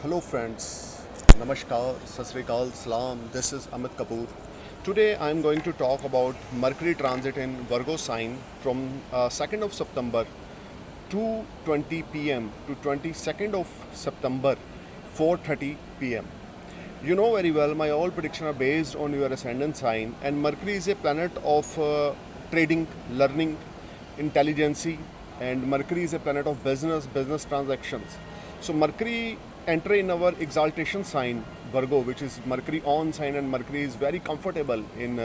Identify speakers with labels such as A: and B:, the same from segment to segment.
A: Hello friends, Namaskar, Sasrikal, Salam. This is Amit Kapoor. Today I am going to talk about Mercury transit in Virgo sign from 2nd of September 2:20 p.m. to 22nd of September 4:30 p.m. You know very well my all predictions are based on your ascendant sign, and Mercury is a planet of trading, learning, intelligence, and Mercury is a planet of business transactions. So Mercury enter in our exaltation sign Virgo, which is Mercury on sign, and Mercury is very comfortable in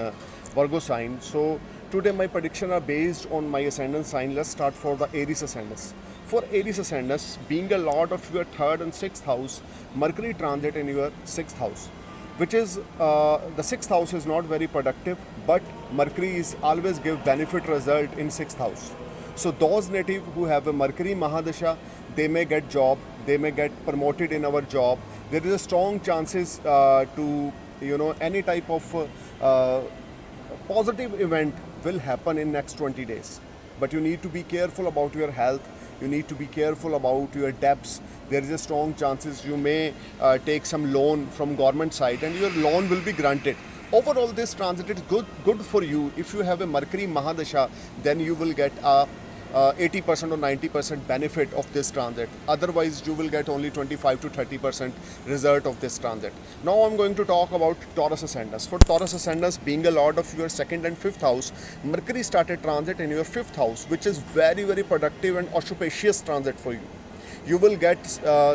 A: Virgo sign. So today my prediction are based on my ascendant sign. Let's start for the Aries ascendants. For Aries ascendants, being a lord of your third and sixth house, Mercury transit in your sixth house, which is the sixth house is not very productive, but Mercury is always give benefit result in sixth house. So those native who have a Mercury Mahadasha, they may get job, they may get promoted in our job. There is a strong chances to any type of positive event will happen in next 20 days. But you need to be careful about your health. You need to be careful about your debts. There is a strong chances you may take some loan from government side, and your loan will be granted. Overall, this transit is good for you. If you have a Mercury Mahadasha, then you will get a 80% or 90% benefit of this transit. Otherwise, you will get only 25 to 30% result of this transit. Now I'm going to talk about Taurus ascendants. For Taurus ascendants, being a lord of your second and fifth house, Mercury started transit in your fifth house, which is very productive and auspicious transit for you. You will get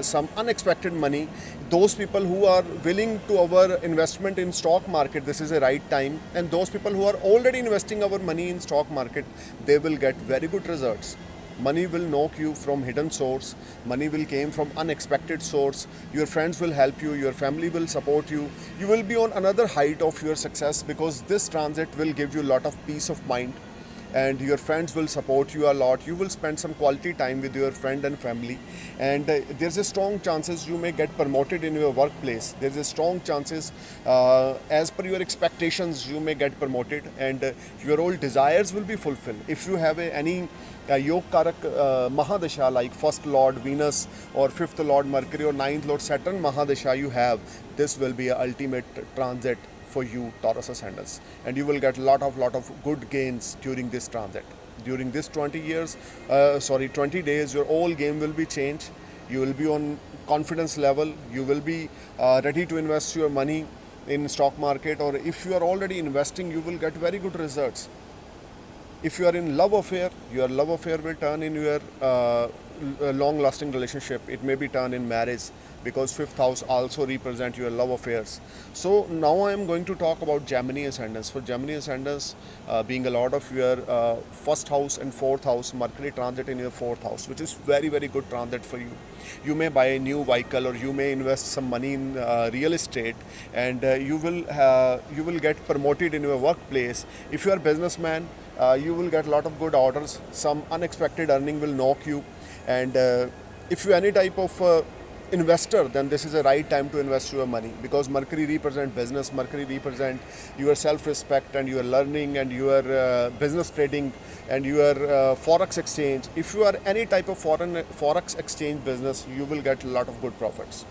A: some unexpected money. Those people who are willing to our investment in stock market, this is a right time. And those people who are already investing our money in stock market, they will get very good results. Money will knock you from hidden source. Money will came from unexpected source. Your friends will help you. Your family will support you. You will be on another height of your success, because this transit will give you a lot of peace of mind, and your friends will support you a lot. You will spend some quality time with your friend and family, and there's a strong chances you may get promoted in your workplace. There's a strong chances as per your expectations you may get promoted, and your all desires will be fulfilled. If you have any Yog Karak Mahadasha, like first Lord Venus or fifth Lord Mercury or ninth Lord Saturn Mahadasha you have, this will be a ultimate transit for you, Taurus ascendants, and you will get lot of good gains during this transit. During this 20 days, your whole game will be changed. You will be on confidence level. You will be ready to invest your money in stock market, or if you are already investing, you will get very good results. If you are in love affair, your love affair will turn in your long lasting relationship. It may be turned in marriage, because fifth house also represent your love affairs. So now I am going to talk about Gemini ascendants. For Gemini ascendants, being a lot of your first house and fourth house, Mercury transit in your fourth house, which is very good transit for you. You may buy a new vehicle, or you may invest some money in real estate, and you will get promoted in your workplace. If you are a businessman, you will get a lot of good orders. Some unexpected earning will knock you, and if you are any type of investor, then this is a right time to invest your money, because Mercury represent business. Mercury represent your self-respect and your learning and your business trading and your forex exchange. If you are any type of forex exchange business, you will get a lot of good profits.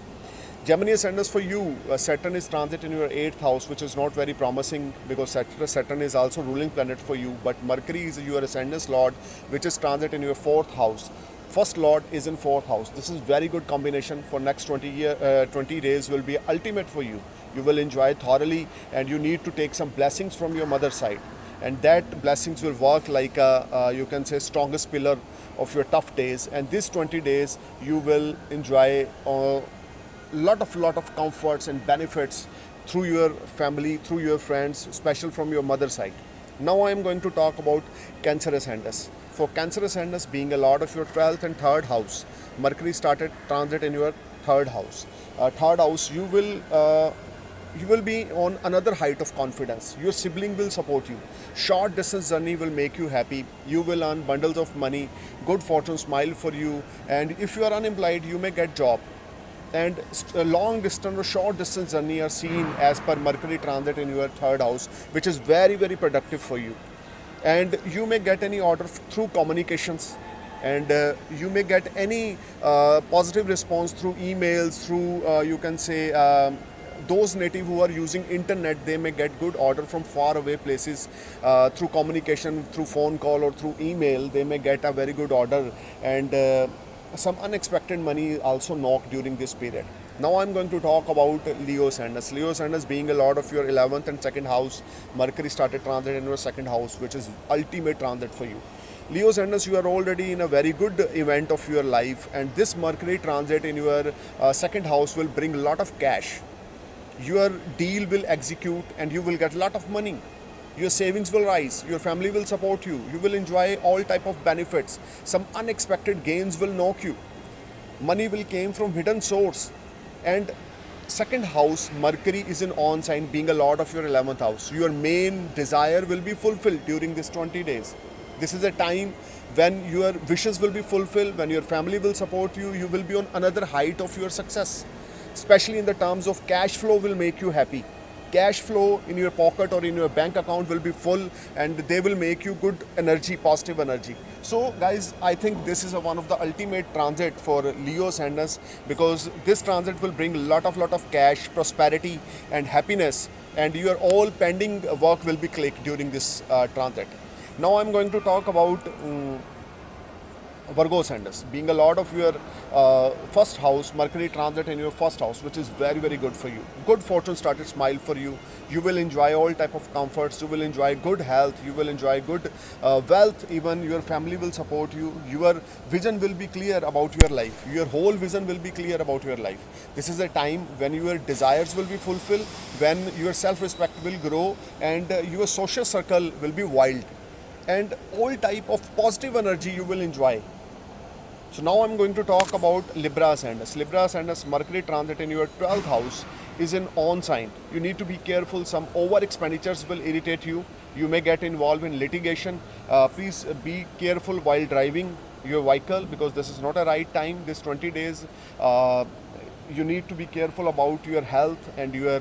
A: Gemini ascendants, for you, Saturn is transit in your 8th house, which is not very promising, because Saturn is also ruling planet for you. But Mercury is your ascendant's lord, which is transit in your 4th house. First lord is in 4th house. This is very good combination for next 20 days will be ultimate for you. You will enjoy thoroughly, and you need to take some blessings from your mother's side. And that blessings will work like you can say strongest pillar of your tough days. And these 20 days you will enjoy lot of comforts and benefits through your family, through your friends, special from your mother side. Now I am going to talk about Cancer ascendants. For Cancer ascendants, being a lord of your 12th and 3rd house, Mercury started transit in your 3rd house. Third house, you will be on another height of confidence. Your sibling will support you. Short distance journey will make you happy. You will earn bundles of money. Good fortune smile for you. And if you are unemployed, you may get job. And a long distance or short distance journey are seen as per Mercury transit in your 3rd house, which is very productive for you. And you may get any order through communications. and you may get any positive response through emails, through you can say those native who are using internet, they may get good order from far away places through communication, through phone call or through email. They may get a very good order, and some unexpected money also knock during this period. Now I'm going to talk about Leo Sandus. Leo Sandus being a lord of your 11th and 2nd house, Mercury started transit in your 2nd house, which is ultimate transit for you. Leo Sandus, you are already in a very good event of your life, and this Mercury transit in your 2nd house will bring a lot of cash. Your deal will execute and you will get a lot of money. Your savings will rise, your family will support you, you will enjoy all type of benefits. Some unexpected gains will knock you. Money will came from hidden source. And 2nd house, Mercury is in on sign, being a lord of your 11th house. Your main desire will be fulfilled during this 20 days. This is a time when your wishes will be fulfilled, when your family will support you, you will be on another height of your success. Especially in the terms of cash flow will make you happy. Cash flow in your pocket or in your bank account will be full, and they will make you good energy, positive energy. So guys, I think this is one of the ultimate transit for Leo Sandus, because this transit will bring a lot of cash, prosperity and happiness, and your all pending work will be clicked during this transit. Now I'm going to talk about Virgo Sandus, being a lord of your 1st house, Mercury transit in your 1st house, which is very good for you. Good fortune started smile for you. You will enjoy all type of comforts. You will enjoy good health. You will enjoy good wealth. Even your family will support you. Your vision will be clear about your life. Your whole vision will be clear about your life. This is a time when your desires will be fulfilled, when your self-respect will grow, and your social circle will be wild, and all type of positive energy you will enjoy. So now I'm going to talk about Libra Sandus. Libra Sandus, Mercury transit in your 12th house is an on sign. You need to be careful. Some over expenditures will irritate you. You may get involved in litigation. Please be careful while driving your vehicle, because this is not a right time. This 20 days, you need to be careful about your health and your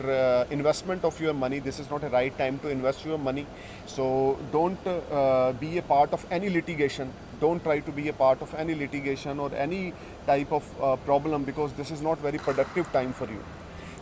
A: investment of your money. This is not a right time to invest your money. So don't be a part of any litigation. Don't try to be a part of any litigation or any type of problem, because this is not very productive time for you.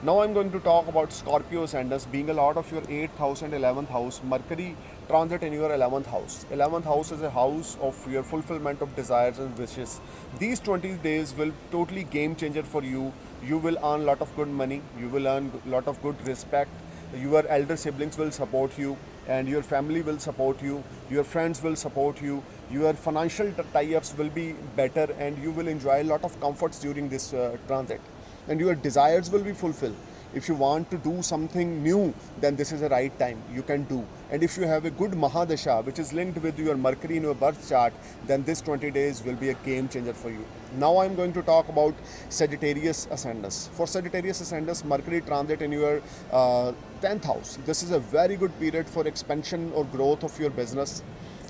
A: Now I'm going to talk about Scorpio Sandus, being a lord of your 8th house and 11th house, Mercury transit in your 11th house. 11th house is a house of your fulfillment of desires and wishes. These 20 days will totally game changer for you. You will earn a lot of good money. You will earn a lot of good respect. Your elder siblings will support you, and your family will support you. Your friends will support you. Your financial tie-ups will be better, and you will enjoy a lot of comforts during this transit. And your desires will be fulfilled. If you want to do something new, then this is the right time. You can do. And if you have a good Mahadasha, which is linked with your Mercury in your birth chart, then this 20 days will be a game changer for you. Now I'm going to talk about Sagittarius Ascendus. For Sagittarius Ascendus, Mercury transit in your 10th house. This is a very good period for expansion or growth of your business,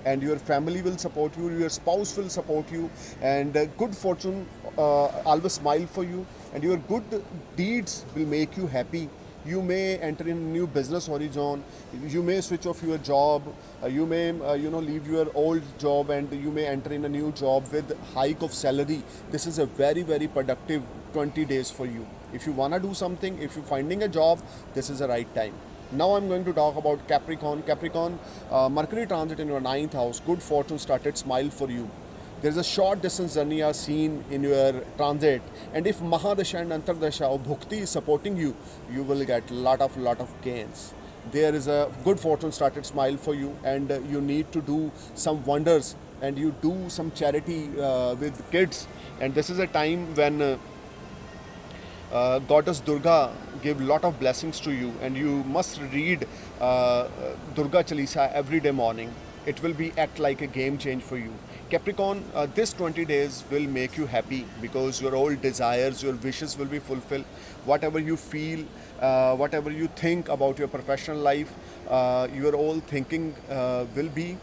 A: and your family will support you, your spouse will support you, and good fortune always smile for you, and your good deeds will make you happy. You may enter in a new business horizon. You may switch off your job. You may leave your old job, and you may enter in a new job with hike of salary. This is a very productive 20 days for you. If you wanna do something, if you're finding a job, this is the right time. Now I'm going to talk about Capricorn. Capricorn, Mercury transit in your 9th house. Good fortune started smile for you. There is a short distance journey are seen in your transit, and if Mahadasha and Antardasha or Bhukti is supporting you, you will get lot of gains. There is a good fortune started smile for you, and you need to do some wonders, and you do some charity with kids. And this is a time when Goddess Durga give lot of blessings to you, and you must read Durga Chalisa every day morning. It will be act like a game change for you. Capricorn, this 20 days will make you happy, because your all desires, your wishes will be fulfilled. Whatever you feel, whatever you think about your professional life, your all thinking will be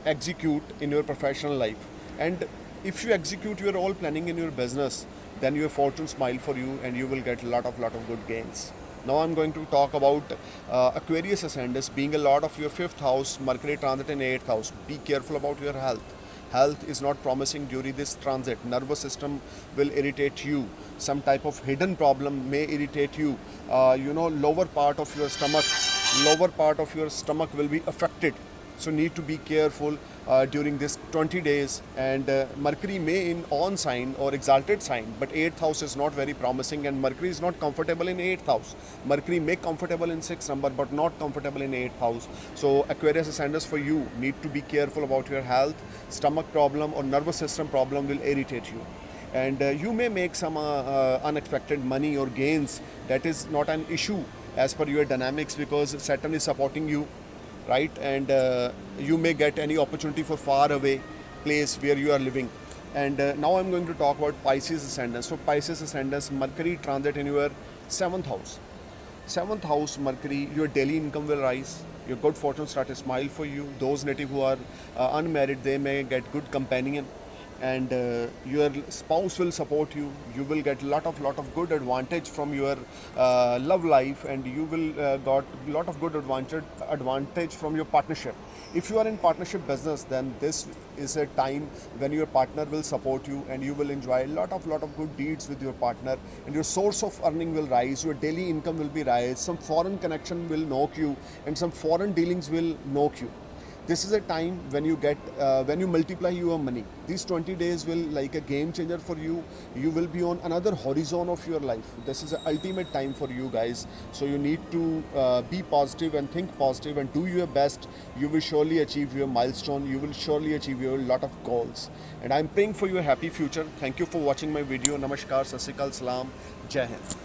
A: execute in your professional life. And if you execute your all planning in your business, then your fortune smile for you, and you will get a lot of good gains. Now I'm going to talk about Aquarius Ascendus, being a lord of your 5th house, Mercury transit in 8th house. Be careful about your health. health is not promising during this transit. Nervous system will irritate you. Some type of hidden problem may irritate you. Lower part of your stomach will be affected. So need to be careful during this 20 days. And Mercury may in on sign or exalted sign, but 8th house is not very promising, and Mercury is not comfortable in 8th house. Mercury may comfortable in 6th number, but not comfortable in 8th house. So Aquarius ascendants, for you need to be careful about your health. Stomach problem or nervous system problem will irritate you, and you may make some unexpected money or gains. That is not an issue as per your dynamics, because Saturn is supporting you, right? And you may get any opportunity for far away place where you are living. And now I'm going to talk about Pisces ascendants. So Pisces ascendants, Mercury transit in your 7th house. 7th house Mercury, your daily income will rise, your good fortune start to smile for you. Those native who are unmarried, they may get good companion, and your spouse will support you. You will get lot of good advantage from your love life, and you will got lot of good advantage from your partnership. If you are in partnership business, then this is a time when your partner will support you, and you will enjoy lot of good deeds with your partner, and your source of earning will rise. Your daily income will be rise. Some foreign connection will knock you, and some foreign dealings will knock you. This is a time when you get when you multiply your money. These 20 days will like a game changer for you. You will be on another horizon of your life. This is the ultimate time for you guys. So you need to be positive and think positive and do your best. You will surely achieve your milestone. You will surely achieve your lot of goals. And I'm praying for your happy future. Thank you for watching my video. Namaskar, Sat Sri Akal, Salam, Jai Hind.